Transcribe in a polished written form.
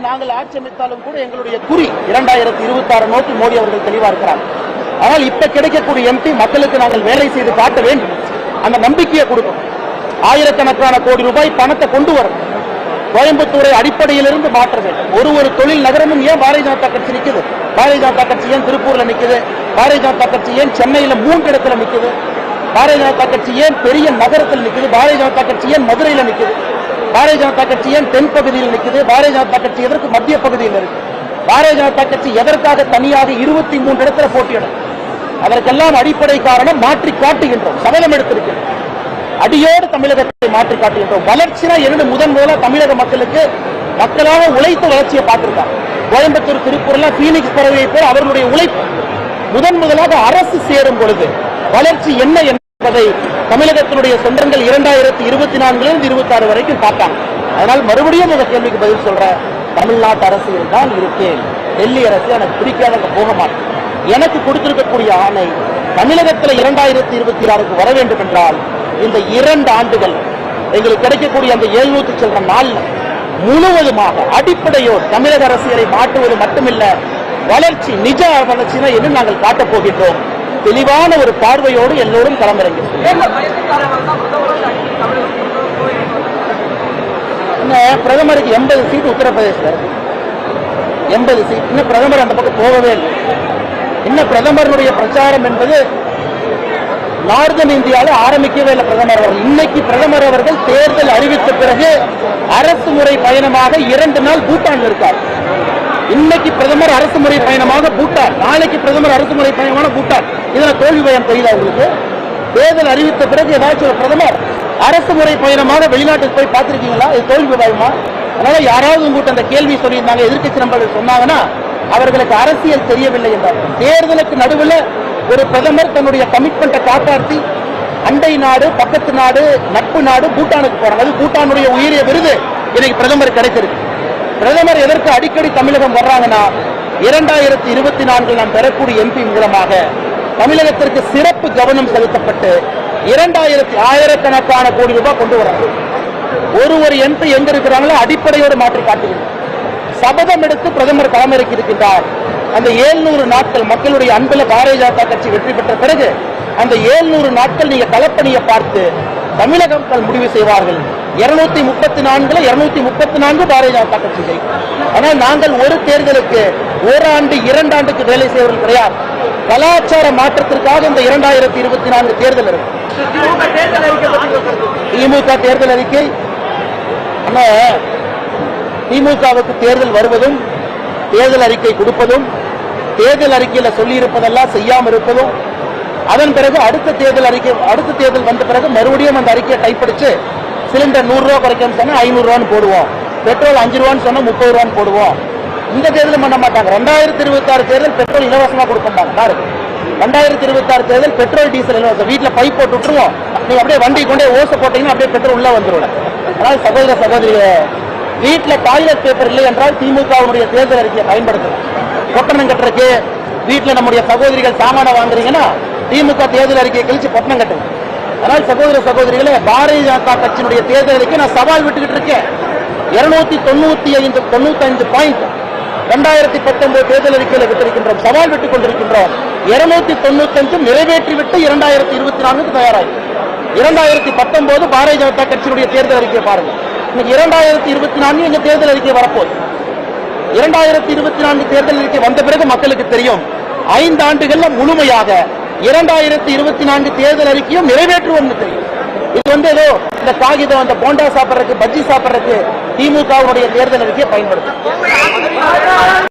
நாங்கள் ஆட்சி அமைத்தாலும் கூட எங்களுடைய குறி 2026 நோக்கி மோடி அவர்கள் தெளிவா இருக்கிறார். ஆனால் இப்ப கிடைக்கக்கூடிய எம்பி மக்களுக்கு நாங்கள் வேலை செய்து காட்ட வேண்டும், அந்த நம்பிக்கையை கொடுக்கும். ஆயிரக்கணக்கான கோடி ரூபாய் பணத்தை கொண்டு வரும். கோயம்புத்தூரை அடிப்படையிலிருந்து மாற்ற வேண்டும். ஒரு தொழில் நகரமும் ஏன் பாரதிய ஜனதா கட்சி நிற்குது? பாரதிய ஜனதா கட்சி ஏன் திருப்பூர்ல நிற்குது? பாரதிய ஜனதா கட்சி ஏன் சென்னையில 3 இடத்துல நிற்குது? பாரதிய ஜனதா கட்சி ஏன் பெரிய நகரத்தில் நிற்குது? பாரதிய ஜனதா கட்சி ஏன் மதுரையில நிற்குது? பாரதிய ஜனதா கட்சி ஏன் தென் பகுதியில் நிற்குது? பாரதிய ஜனதா கட்சி எதற்கு மத்திய பகுதியில் இருக்கு? பாரதிய ஜனதா கட்சி எதற்காக தனியாக 23 இடத்துல போட்டியிடும்? அதற்கெல்லாம் அடிப்படை காரணம் மாற்றி காட்டுகின்றோம், சபதம் எடுத்திருக்கிறோம். அடியோடு தமிழகத்தை மாற்றி காட்டுகின்றோம். வளர்ச்சினா என்னது? முதலாக தமிழக மக்களாக உழைத்த வளர்ச்சியை பார்த்திருக்காங்க. கோயம்புத்தூர், திருப்பூர்ல பீனிக்ஸ் பறவையை போல் அவர்களுடைய உழைப்பு முதலாக அரசு சேரும் பொழுது வளர்ச்சி என்ன என்பதை தமிழகத்தினுடைய சொந்தங்கள் 2024 26 வரைக்கும் பார்த்தாங்க. அதனால் மறுபடியும் இந்த கேள்விக்கு பதில் சொல்றேன். தமிழ்நாட்டு அரசியல் தான் இருக்கேன், டெல்லி அரசு எனக்கு பிடிக்காத போக மாட்டேன். எனக்கு கொடுத்திருக்கக்கூடிய ஆணை தமிழகத்தில் 2026 வர வேண்டும் என்றால் இந்த 2 ஆண்டுகள் எங்களுக்கு கிடைக்கக்கூடிய அந்த 700 சில்லற நாள் முழுவதுமாக அடிப்படையோடு தமிழக அரசியலை மாற்றுவது மட்டுமில்ல, வளர்ச்சி நிஜ வளர்ச்சினா என்று நாங்கள் காட்டப் போகின்றோம். தெளிவான ஒரு பார்வையோடு எல்லோரும் களமிறங்கியிருக்கிறோம். பிரதமருக்கு 80 சீட் உத்தரப்பிரதேசத்தில் இருக்கு. 80 சீட். இன்னும் பிரதமர் அந்த பக்கம் போகவே இல்லை. இன்னும் பிரதமருடைய பிரச்சாரம் என்பது நார்தன் இந்தியாவில் ஆரம்பிக்கவே இல்லை. பிரதமர் அவர்கள் இன்னைக்கு பிரதமர் அவர்கள் தேர்தல் அறிவித்த பிறகு அரசு முறை பயணமாக 2 நாள் பூட்டான் இருக்கார். இன்னைக்கு பிரதமர் அரசு முறை பயணமாக பூட்டான், நாளைக்கு பிரதமர் அரசு முறை பயணமான பூட்டான். இதுல தோல்வி பயம் தெரியல உங்களுக்கு? தேர்தல் அறிவித்த பிறகு ஏதாச்சும் ஒரு பிரதமர் அரசு முறை பயணமாக வெளிநாட்டுக்கு போய் பார்த்திருக்கீங்களா? இது தோல்வி பயமா? அதனால யாராவது உங்ககிட்ட அந்த கேள்வி சொல்லியிருந்தாங்க, எதிர்க்கட்சி நண்பர்கள் சொன்னாங்கன்னா அவர்களுக்கு அரசியல் தெரியவில்லை என்றார். தேர்தலுக்கு நடுவில் ஒரு பிரதமர் தன்னுடைய கமிட்மெண்ட்டை காப்பாற்றி அண்டை நாடு, பக்கத்து நாடு, நட்பு நாடு பூட்டானுக்கு போறாங்க. அது பூட்டானுடைய உயரிய விருது இன்னைக்கு பிரதமர் கிடைத்திருக்கு. பிரதமர் எதற்கு அடிக்கடி தமிழகம் வர்றாங்கன்னா 2024 நாம் பெறக்கூடிய எம்பி மூலமாக தமிழகத்திற்கு சிறப்பு கவனம் செலுத்தப்பட்டு 2000 கோடி ரூபாய் கொண்டு வராங்க. ஒரு எம்பி எங்க இருக்கிறாங்களோ அடிப்படையோடு மாற்றி காட்டுகிறார். சபதம் எடுத்து பிரதமர் களமிறக்கி இருக்கின்றார். அந்த 700 நாட்கள் மக்களுடைய அன்புல பாரதிய ஜனதா கட்சி வெற்றி பெற்ற பிறகு அந்த 700 நாட்கள் நீங்க களப்பணியை பார்த்து தமிழக மக்கள் முடிவு செய்வார்கள். 234 234 பாரதிய ஜனதா கட்சி ஜெயிக்கும். ஆனால் நாங்கள் ஒரு தேர்தலுக்கு 1 ஆண்டு 2 ஆண்டுக்கு வேலை செய்வர்கள் கிடையாது. கலாச்சார மாற்றத்திற்காக இந்த 2024 தேர்தல் இருக்கு. திமுக தேர்தல் அறிக்கை, திமுகவுக்கு தேர்தல் வருவதும் தேர்தல் அறிக்கை கொடுப்பதும் தேர்தல் அறிக்கையில சொல்லி இருப்பதெல்லாம் செய்யாமல் இருப்பதும், அதன் பிறகு அடுத்த தேர்தல் வந்த பிறகு மறுபடியும் அந்த அறிக்கையை டைப் அடிச்சு சிலிண்டர் 100 ரூபாய் குறைக்கணும்னு சொன்னா 500 ரூபான்னு போடுவோம், பெட்ரோல் 5 ரூபான்னு சொன்னா 30 ரூபான்னு போடுவோம். இந்த தேர்தல் பண்ண மாட்டாங்க. 2026 தேர்தல் பெட்ரோல் இலவசமா கொடுப்பாங்க. 2026 தேர்தல் பெட்ரோல் டீசல் இலவசம். வீட்டுல பைப் போட்டு விட்டுருவோம், நீங்க அப்படியே வண்டி கொண்டே ஓசை போட்டீங்கன்னா அப்படியே பெட்ரோல் உள்ள வந்துடும். அதனால சகோதர சகோதரிகளே, வீட்டுல டாய்லெட் பேப்பர் இல்லை என்றால் திமுகவுடைய தேர்தல் அறிக்கையை பயன்படுத்தணும். பொட்டணம் கட்டுறதுக்கு வீட்டுல நம்முடைய சகோதரிகள் சாமான வாங்குறீங்கன்னா திமுக தேர்தல் அறிக்கையை கழிச்சு பொட்டணம் கட்டுங்க. அதனால் சகோதர சகோதரிகளே, பாரதிய ஜனதா கட்சியினுடைய தேர்தல் அறிக்கை நான் சவால் விட்டுக்கிட்டு இருக்கேன். 295 பாயிண்ட் 2019 தேர்தல் அறிக்கையில் விட்டிருக்கின்றோம், சவால் விட்டுக் கொண்டிருக்கின்றோம். 295 நிறைவேற்றிவிட்டு 2024 தயாராகி 2019 பாரதிய ஜனதா கட்சியினுடைய தேர்தல் அறிக்கையை பாருங்க. இன்னைக்கு 2024 எங்க தேர்தல் அறிக்கை வரப்போகுது. 2024 தேர்தல் அறிக்கை வந்த பிறகு மக்களுக்கு தெரியும் 5 ஆண்டுகள்ல முழுமையாக 2024 தேர்தல் அறிக்கையும் நிறைவேற்றுவோம் தெரியும். இது ஏதோ இந்த காகிதம், அந்த போண்டா சாப்பிட்றதுக்கு, பஜ்ஜி சாப்பிட்றதுக்கு திமுகவுடைய தேர்தல் அறிக்கையை பயன்படுத்தும்.